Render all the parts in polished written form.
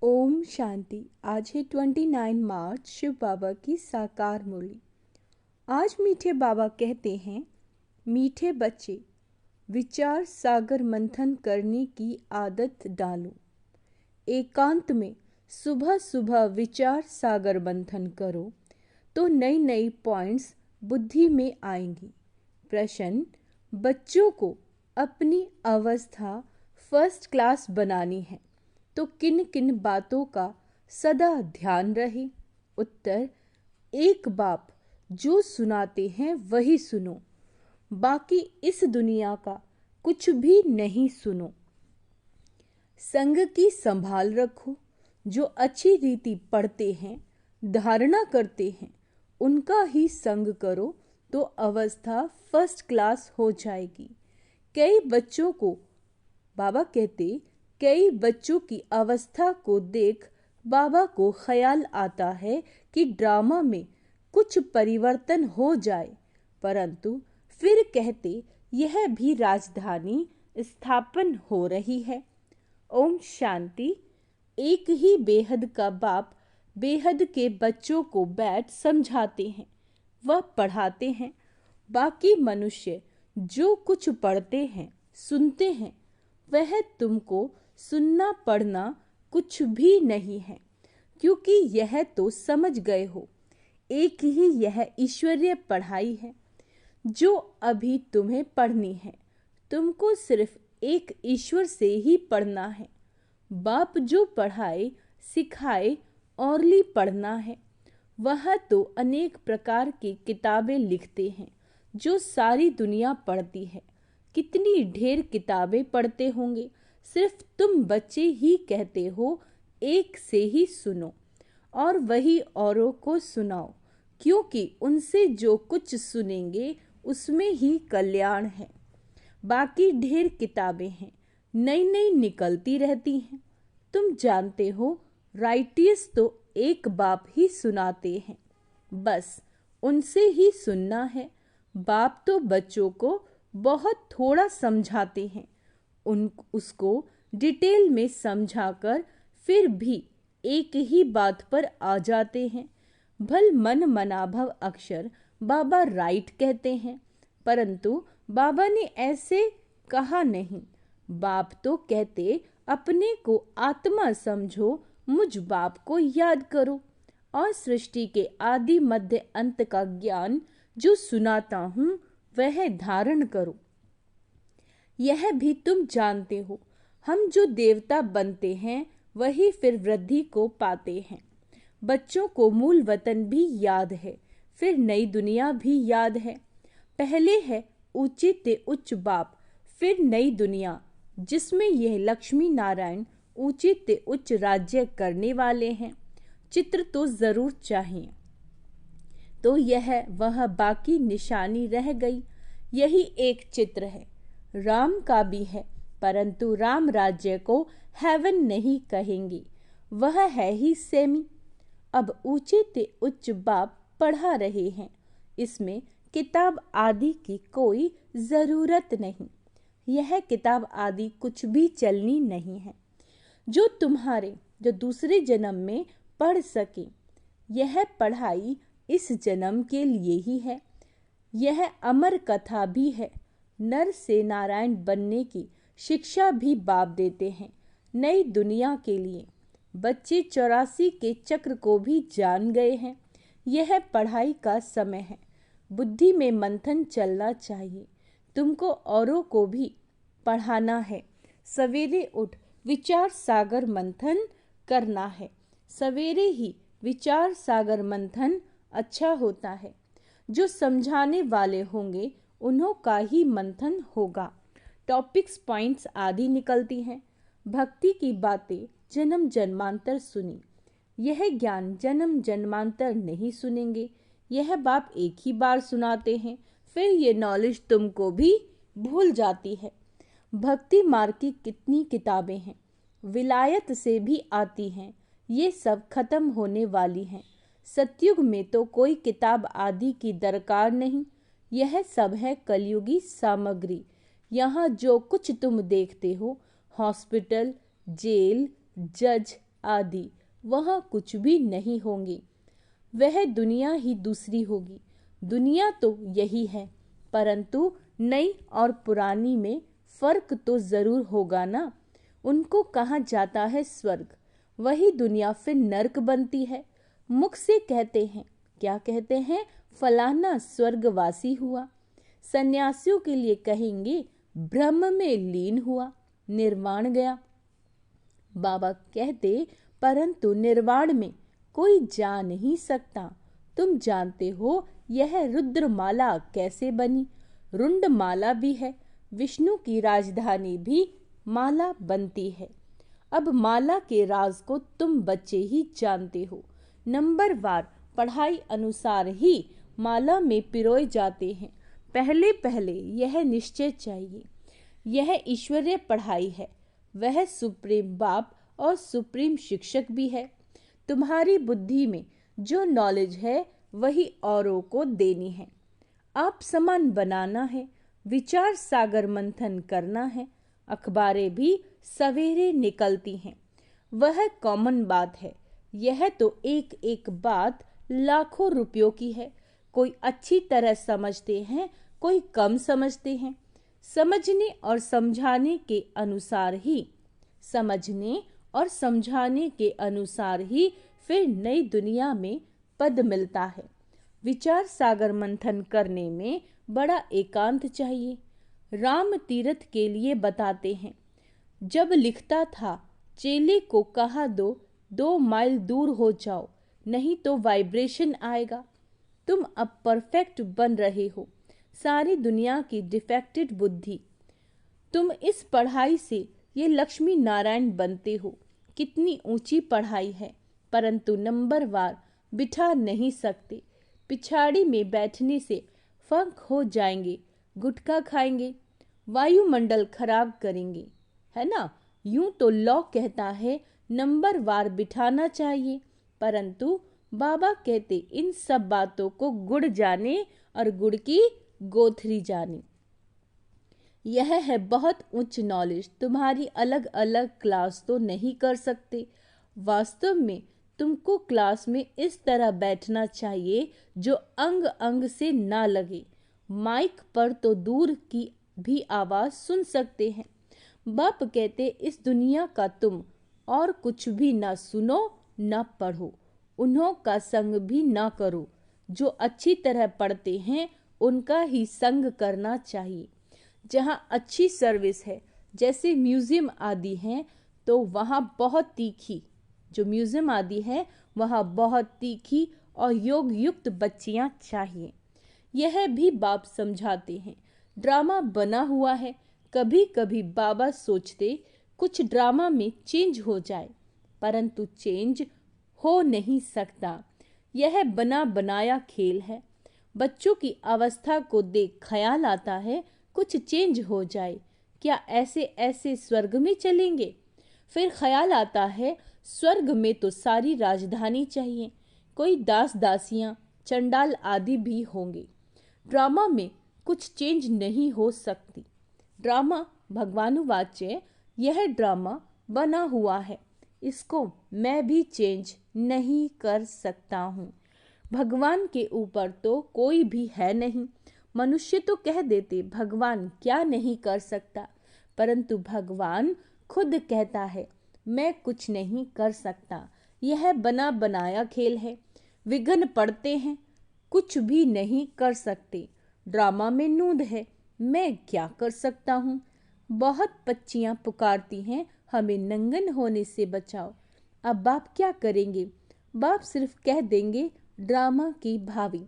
ओम शांति। आज है 29 मार्च, शिव बाबा की साकार मुरली। आज मीठे बाबा कहते हैं, मीठे बच्चे विचार सागर मंथन करने की आदत डालो। एकांत में सुबह सुबह विचार सागर मंथन करो तो नई नई पॉइंट्स बुद्धि में आएंगी। प्रश्न: बच्चों को अपनी अवस्था फर्स्ट क्लास बनानी है तो किन किन बातों का सदा ध्यान रहे? उत्तर: एक बाप जो सुनाते हैं वही सुनो, बाकी इस दुनिया का कुछ भी नहीं सुनो। संग की संभाल रखो, जो अच्छी रीति पढ़ते हैं, धारणा करते हैं, उनका ही संग करो तो अवस्था फर्स्ट क्लास हो जाएगी। कई बच्चों की अवस्था को देख बाबा को ख्याल आता है कि ड्रामा में कुछ परिवर्तन हो जाए, परंतु फिर कहते यह भी राजधानी स्थापन हो रही है। ओम शांति। एक ही बेहद का बाप बेहद के बच्चों को बैठ समझाते हैं, वह पढ़ाते हैं। बाकी मनुष्य जो कुछ पढ़ते हैं, सुनते हैं, वह तुमको सुनना पढ़ना कुछ भी नहीं है, क्योंकि यह तो समझ गए हो। एक ही यह ईश्वरीय पढ़ाई है जो अभी तुम्हें पढ़नी है। तुमको सिर्फ एक ईश्वर से ही पढ़ना है। बाप जो पढ़ाए सिखाए औरली पढ़ना है। वह तो अनेक प्रकार की किताबें लिखते हैं जो सारी दुनिया पढ़ती है। कितनी ढेर किताबें पढ़ते होंगे, सिर्फ तुम बच्चे ही कहते हो एक से ही सुनो और वही औरों को सुनाओ, क्योंकि उनसे जो कुछ सुनेंगे उसमें ही कल्याण है। बाकी ढेर किताबें हैं, नई नई निकलती रहती हैं। तुम जानते हो, राइटियस तो एक बाप ही सुनाते हैं, बस उनसे ही सुनना है। बाप तो बच्चों को बहुत थोड़ा समझाते हैं, उसको डिटेल में समझाकर फिर भी एक ही बात पर आ जाते हैं। भल मन मनाभव अक्षर बाबा राइट कहते हैं, परंतु बाबा ने ऐसे कहा नहीं। बाप तो कहते अपने को आत्मा समझो, मुझ बाप को याद करो और सृष्टि के आदि मध्य अंत का ज्ञान जो सुनाता हूँ वह धारण करो। यह भी तुम जानते हो, हम जो देवता बनते हैं वही फिर वृद्धि को पाते हैं। बच्चों को मूल वतन भी याद है, फिर नई दुनिया भी याद है। पहले है उचित उच्च बाप, फिर नई दुनिया जिसमें यह लक्ष्मी नारायण उचित उच्च राज्य करने वाले हैं। चित्र तो जरूर चाहिए, तो यह वह बाकी निशानी रह गई। यही एक चित्र है, राम का भी है, परंतु राम राज्य को हेवन नहीं कहेंगे, वह है ही सेमी। अब ऊंचे उच्च बाप पढ़ा रहे हैं, इसमें किताब आदि की कोई ज़रूरत नहीं। यह किताब आदि कुछ भी चलनी नहीं है, जो दूसरे जन्म में पढ़ सके। यह पढ़ाई इस जन्म के लिए ही है। यह अमर कथा भी है। नर से नारायण बनने की शिक्षा भी बाप देते हैं नई दुनिया के लिए। बच्चे 84 के चक्र को भी जान गए हैं। यह पढ़ाई का समय है। बुद्धि में मंथन चलना चाहिए। तुमको औरों को भी पढ़ाना है। सवेरे उठ विचार सागर मंथन करना है। सवेरे ही विचार सागर मंथन अच्छा होता है। जो समझाने वाले होंगे उन्हों का ही मंथन होगा। टॉपिक्स पॉइंट्स आदि निकलती हैं। भक्ति की बातें जन्म जन्मांतर सुनी। यह ज्ञान जन्म जन्मांतर नहीं सुनेंगे। यह बाप एक ही बार सुनाते हैं, फिर ये नॉलेज तुमको भी भूल जाती है। भक्ति मार्ग की कितनी किताबें हैं, विलायत से भी आती हैं, ये सब खत्म होने वाली हैं। सतयुग में तो कोई किताब आदि की दरकार नहीं। यह सब है कलयुगी सामग्री। यहाँ जो कुछ तुम देखते हो, हॉस्पिटल, जेल, जज, आदि वहाँ कुछ भी नहीं होंगे। वह दुनिया ही दूसरी होगी। दुनिया तो यही है, परंतु नई और पुरानी में फर्क तो जरूर होगा ना। उनको कहा जाता है स्वर्ग, वही दुनिया फिर नर्क बनती है। मुख से कहते हैं, क्या कहते हैं, फलाना स्वर्गवासी हुआ। सन्यासियों के लिए कहेंगे ब्रह्म में लीन हुआ, निर्वाण गया। बाबा कहते, परंतु निर्वाण में कोई जा नहीं सकता। तुम जानते हो यह रुद्रमाला कैसे बनी? रुंड माला भी है, विष्णु की राजधानी भी माला बनती है। अब माला के राज को तुम बच्चे ही जानते हो। नंबरवार पढ़ाई अनुसार ही माला में पिरोए जाते हैं। पहले पहले यह निश्चय चाहिए, यह ईश्वरीय पढ़ाई है। वह सुप्रीम बाप और सुप्रीम शिक्षक भी है। तुम्हारी बुद्धि में जो नॉलेज है वही औरों को देनी है। आप समान बनाना है, विचार सागर मंथन करना है। अखबारें भी सवेरे निकलती हैं, वह कॉमन बात है। यह तो एक एक बात लाखों रुपयों की है। कोई अच्छी तरह समझते हैं, कोई कम समझते हैं। समझने और समझाने के अनुसार ही फिर नई दुनिया में पद मिलता है। विचार सागर मंथन करने में बड़ा एकांत चाहिए। राम तीर्थ के लिए बताते हैं, जब लिखता था चेले को कहा दो 2 माइल दूर हो जाओ, नहीं तो वाइब्रेशन आएगा। तुम अब परफेक्ट बन रहे हो, सारी दुनिया की डिफेक्टेड बुद्धि। तुम इस पढ़ाई से ये लक्ष्मी नारायण बनते हो। कितनी ऊंची पढ़ाई है, परंतु नंबरवार बिठा नहीं सकते। पिछाड़ी में बैठने से फंक हो जाएंगे, गुटखा खाएंगे, वायुमंडल खराब करेंगे, है ना। यूं तो लॉ कहता है नंबरवार बिठाना चाहिए, परंतु बाबा कहते इन सब बातों को गुड़ जाने और गुड़ की गोथरी जाने। यह है बहुत उच्च नॉलेज। तुम्हारी अलग अलग क्लास तो नहीं कर सकते। वास्तव में तुमको क्लास में इस तरह बैठना चाहिए जो अंग अंग से ना लगे। माइक पर तो दूर की भी आवाज सुन सकते हैं। बाप कहते इस दुनिया का तुम और कुछ भी ना सुनो ना पढ़ो, उन्हों का संग भी ना करो। जो अच्छी तरह पढ़ते हैं उनका ही संग करना चाहिए। जहाँ अच्छी सर्विस है, जैसे म्यूजियम आदि हैं, तो वहाँ बहुत तीखी और योग युक्त बच्चियाँ चाहिए। यह भी बाप समझाते हैं। ड्रामा बना हुआ है। कभी कभी बाबा सोचते कुछ ड्रामा में चेंज हो जाए, परंतु चेंज हो नहीं सकता। यह बना बनाया खेल है। बच्चों की अवस्था को देख ख्याल आता है कुछ चेंज हो जाए, क्या ऐसे ऐसे स्वर्ग में चलेंगे। फिर ख्याल आता है स्वर्ग में तो सारी राजधानी चाहिए, कोई दास दासियां चंडाल आदि भी होंगे। ड्रामा में कुछ चेंज नहीं हो सकती। ड्रामा भगवानुवाच्य, यह ड्रामा बना हुआ है, इसको मैं भी चेंज नहीं कर सकता हूँ। भगवान के ऊपर तो कोई भी है नहीं। मनुष्य तो कह देते भगवान क्या नहीं कर सकता, परंतु भगवान खुद कहता है मैं कुछ नहीं कर सकता। यह बना बनाया खेल है। विघ्न पड़ते हैं, कुछ भी नहीं कर सकते। ड्रामा में नूंद है, मैं क्या कर सकता हूँ। बहुत बच्चियाँ पुकारती हैं हमें नंगन होने से बचाओ। अब बाप क्या करेंगे? बाप सिर्फ कह देंगे ड्रामा की भावी।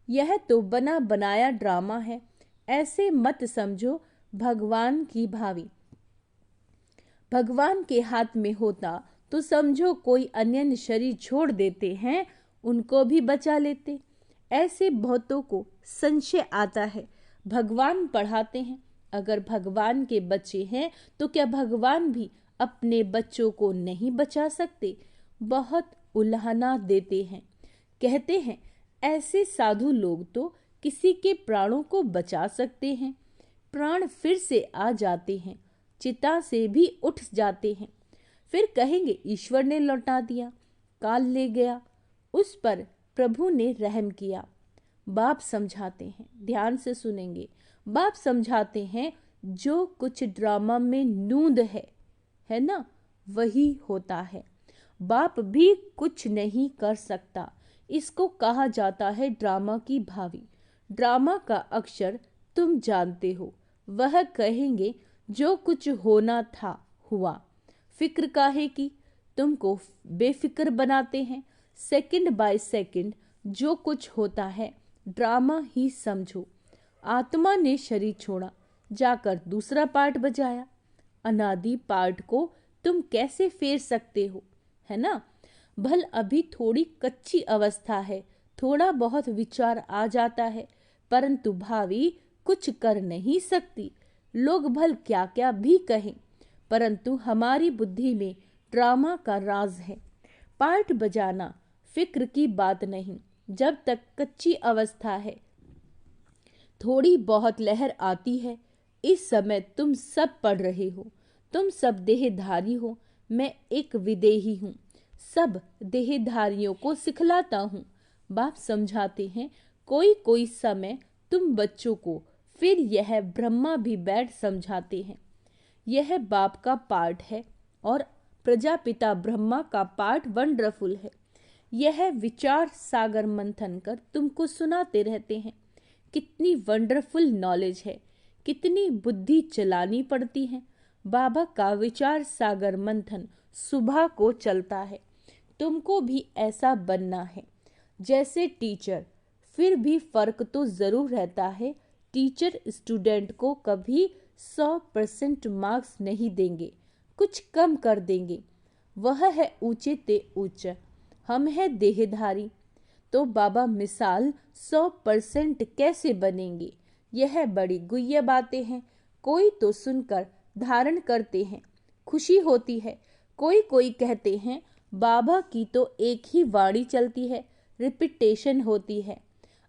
यह तो बना बनाया ड्रामा है, ऐसे मत समझो भगवान की भावी। भगवान के हाथ में होता तो समझो कोई अन्य शरीर छोड़ देते हैं, उनको भी बचा लेते। ऐसे बहुतों को संशय आता है, भगवान पढ़ाते हैं, अगर भगवान के बच्चे हैं तो क्या भगवान भी अपने बच्चों को नहीं बचा सकते? बहुत उल्हाना देते हैं। कहते हैं ऐसे साधु लोग तो किसी के प्राणों को बचा सकते हैं। प्राण फिर से आ जाते हैं, चिता से भी उठ जाते हैं। फिर कहेंगे ईश्वर ने लौटा दिया, काल ले गया, उस पर प्रभु ने रहम किया। बाप समझाते हैं, ध्यान से सुनेंगे। बाप समझाते हैं जो कुछ ड्रामा में नूंद है ना, वही होता है। बाप भी कुछ नहीं कर सकता। इसको कहा जाता है ड्रामा की भावी। ड्रामा का अक्षर तुम जानते हो। वह कहेंगे जो कुछ होना था हुआ। फिक्र काहे की, तुमको बेफिक्र बनाते हैं। सेकंड बाय सेकंड जो कुछ होता है ड्रामा ही समझो। आत्मा ने शरीर छोड़ा, जाकर दूसरा पार्ट बजाया। अनादि पार्ट को तुम कैसे फेर सकते हो, है ना। भल अभी थोड़ी कच्ची अवस्था है, थोड़ा बहुत विचार आ जाता है, परंतु भावी कुछ कर नहीं सकती। लोग भल क्या क्या भी कहें, परंतु हमारी बुद्धि में ड्रामा का राज है। पार्ट बजाना फिक्र की बात नहीं। जब तक कच्ची अवस्था है, थोड़ी बहुत लहर आती है। इस समय तुम सब पढ़ रहे हो, तुम सब देहधारी हो, मैं एक विदेही हूँ, सब देहधारियों को सिखलाता हूँ। बाप समझाते हैं कोई कोई समय तुम बच्चों को, फिर यह ब्रह्मा भी बैठ समझाते हैं। यह बाप का पार्ट है और प्रजापिता ब्रह्मा का पार्ट वंडरफुल है। यह विचार सागर मंथन कर तुमको सुनाते रहते हैं। कितनी वंडरफुल नॉलेज है, कितनी बुद्धि चलानी पड़ती है। बाबा का विचार सागर मंथन सुबह को चलता है। तुमको भी ऐसा बनना है जैसे टीचर। फिर भी फर्क तो जरूर रहता है। टीचर स्टूडेंट को कभी 100% मार्क्स नहीं देंगे, कुछ कम कर देंगे। वह है ऊंचे ते ऊंच, हम है देहधारी। तो बाबा मिसाल 100% कैसे बनेंगे, यह बड़ी गुह्य बातें हैं। कोई तो सुनकर धारण करते हैं, खुशी होती है। कोई कोई कहते हैं बाबा की तो एक ही वाणी चलती है, रिपीटेशन होती है।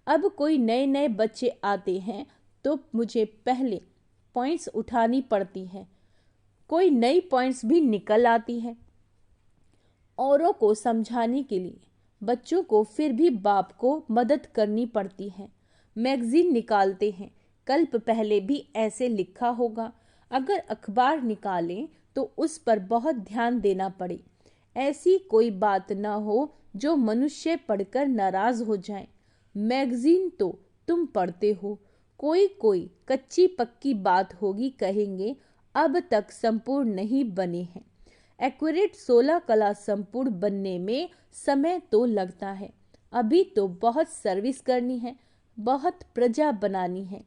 अब कोई नए नए बच्चे आते हैं तो मुझे पहले पॉइंट्स उठानी पड़ती हैं। कोई नई पॉइंट्स भी निकल आती है औरों को समझाने के लिए। बच्चों को फिर भी बाप को मदद करनी पड़ती है। मैगजीन निकालते हैं, कल्प पहले भी ऐसे लिखा होगा। अगर अखबार निकालें तो उस पर बहुत ध्यान देना पड़े। ऐसी कोई बात ना हो जो मनुष्य पढ़कर नाराज हो जाए। मैगजीन तो तुम पढ़ते हो, कोई कोई कच्ची पक्की बात होगी, कहेंगे अब तक संपूर्ण नहीं बने हैं। एक्यूरेट 16 कला संपूर्ण बनने में समय तो लगता है। अभी तो बहुत सर्विस करनी है, बहुत प्रजा बनानी है।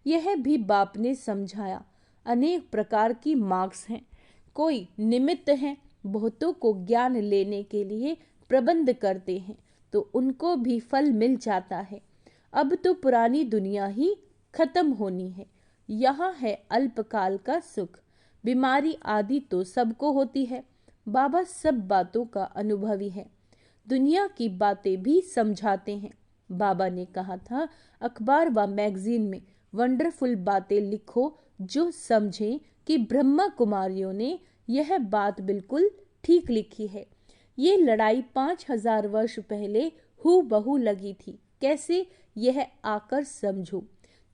यह भी बाप ने समझाया। अनेक प्रकार की मार्क्स हैं, कोई निमित्त हैं, बहुतों को ज्ञान लेने के लिए प्रबंध करते हैं तो उनको भी फल मिल जाता है। अब तो पुरानी दुनिया ही खत्म होनी है। यहाँ है अल्पकाल का सुख। बीमारी आदि तो सबको होती है। बाबा सब बातों का अनुभवी है, दुनिया की बातें भी समझाते हैं। बाबा ने कहा था अखबार व मैगजीन में वंडरफुल बातें लिखो जो समझें कि ब्रह्मा कुमारियों ने यह बात बिल्कुल ठीक लिखी है। ये लड़ाई 5000 वर्ष पहले हूबहू लगी थी। कैसे, यह आकर समझो।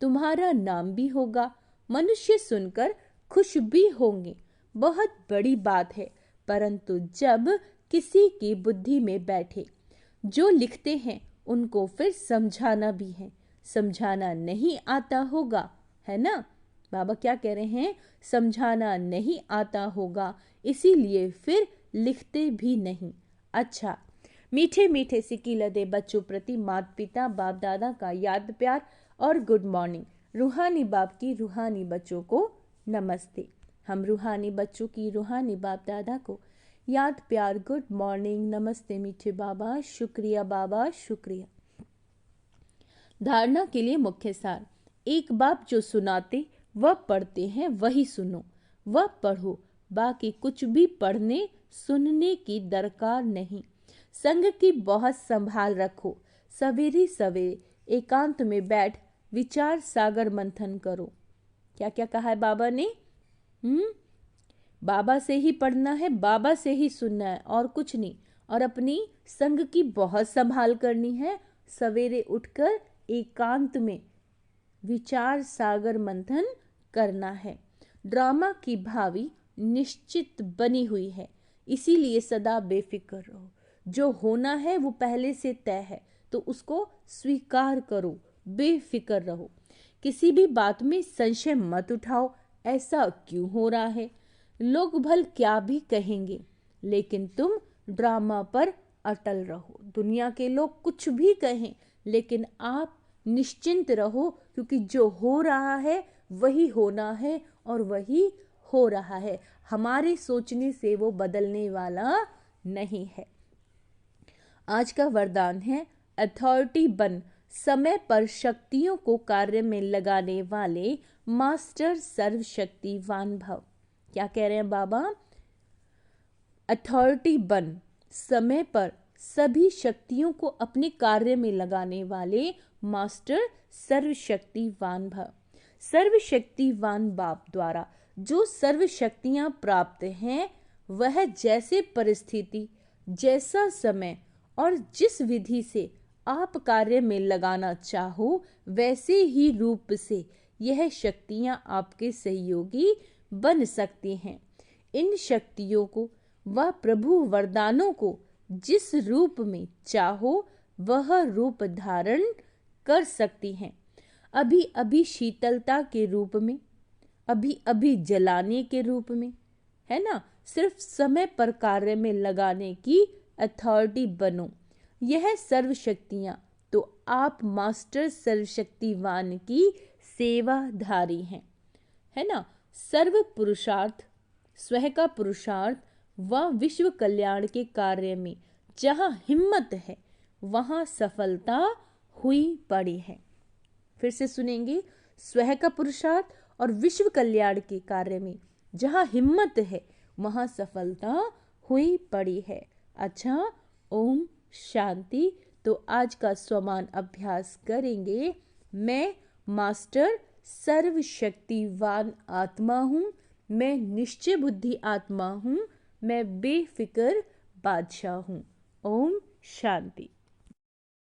तुम्हारा नाम भी होगा, मनुष्य सुनकर खुश भी होंगे। बहुत बड़ी बात है, परंतु जब किसी की बुद्धि में बैठे, जो लिखते हैं उनको फिर समझाना भी है। समझाना नहीं आता होगा, है ना। बाबा क्या कह रहे हैं, समझाना नहीं आता होगा, इसीलिए फिर लिखते भी नहीं। अच्छा, मीठे मीठे सिकीलदे बच्चों प्रति माता पिता बाप दादा का याद प्यार और गुड मॉर्निंग। रूहानी बाप की रूहानी बच्चों को नमस्ते। हम रूहानी बच्चों की रूहानी बाप दादा को याद प्यार, गुड मॉर्निंग, नमस्ते मीठे बाबा, शुक्रिया बाबा, शुक्रिया। धारणा के लिए मुख्य सार। एक बाप जो सुनाते वह पढ़ते हैं वही सुनो, वह पढ़ो, बाकी कुछ भी पढ़ने सुनने की दरकार नहीं। संग की बहुत संभाल रखो। सवेरे सवेरे एकांत में बैठ विचार सागर मंथन करो। क्या क्या कहा है बाबा ने? बाबा से ही पढ़ना है, बाबा से ही सुनना है और कुछ नहीं। और अपनी संग की बहुत संभाल करनी है। सवेरे उठकर एकांत में विचार सागर मंथन करना है। ड्रामा की भावी निश्चित बनी हुई है, इसीलिए सदा बेफिक्र रहो। जो होना है वो पहले से तय है, तो उसको स्वीकार करो, बेफिक्र रहो। किसी भी बात में संशय मत उठाओ, ऐसा क्यों हो रहा है, लोग भल क्या भी कहेंगे, लेकिन तुम ड्रामा पर अटल रहो। दुनिया के लोग कुछ भी कहें, लेकिन आप निश्चिंत रहो, क्योंकि जो हो रहा है वही होना है और वही हो रहा है। हमारे सोचने से वो बदलने वाला नहीं है। आज का वरदान है अथॉरिटी बन समय पर शक्तियों को कार्य में लगाने वाले मास्टर सर्वशक्तिवान भव। क्या कह रहे हैं बाबा? अथॉरिटी बन समय पर सभी शक्तियों को अपने कार्य में लगाने वाले मास्टर सर्वशक्तिवान भव। सर्वशक्तिवान बाप द्वारा जो सर्व शक्तियां प्राप्त हैं, वह जैसे परिस्थिति, जैसा समय और जिस विधि से आप कार्य में लगाना चाहो, वैसे ही रूप से यह शक्तियां आपके सहयोगी बन सकती हैं। इन शक्तियों को व प्रभु वरदानों को जिस रूप में चाहो वह रूप धारण कर सकती हैं। अभी अभी शीतलता के रूप में, अभी अभी जलाने के रूप में, है ना। सिर्फ समय पर कार्य में लगाने की अथॉरिटी बनो। यह सर्वशक्तियां तो आप मास्टर सर्वशक्तिवान की सेवाधारी हैं, है ना। सर्व पुरुषार्थ, स्वयं का पुरुषार्थ व विश्व कल्याण के कार्य में जहां हिम्मत है वहां सफलता हुई पड़ी है। फिर से सुनेंगे। स्वयं का पुरुषार्थ और विश्व कल्याण के कार्य में जहां हिम्मत है वहां सफलता हुई पड़ी है। अच्छा, ओम शांति। तो आज का स्वमान अभ्यास करेंगे। मैं मास्टर सर्वशक्तिवान आत्मा हूँ, मैं निश्चय बुद्धि आत्मा हूँ, मैं बेफिक्र बादशाह हूँ। ओम शांति।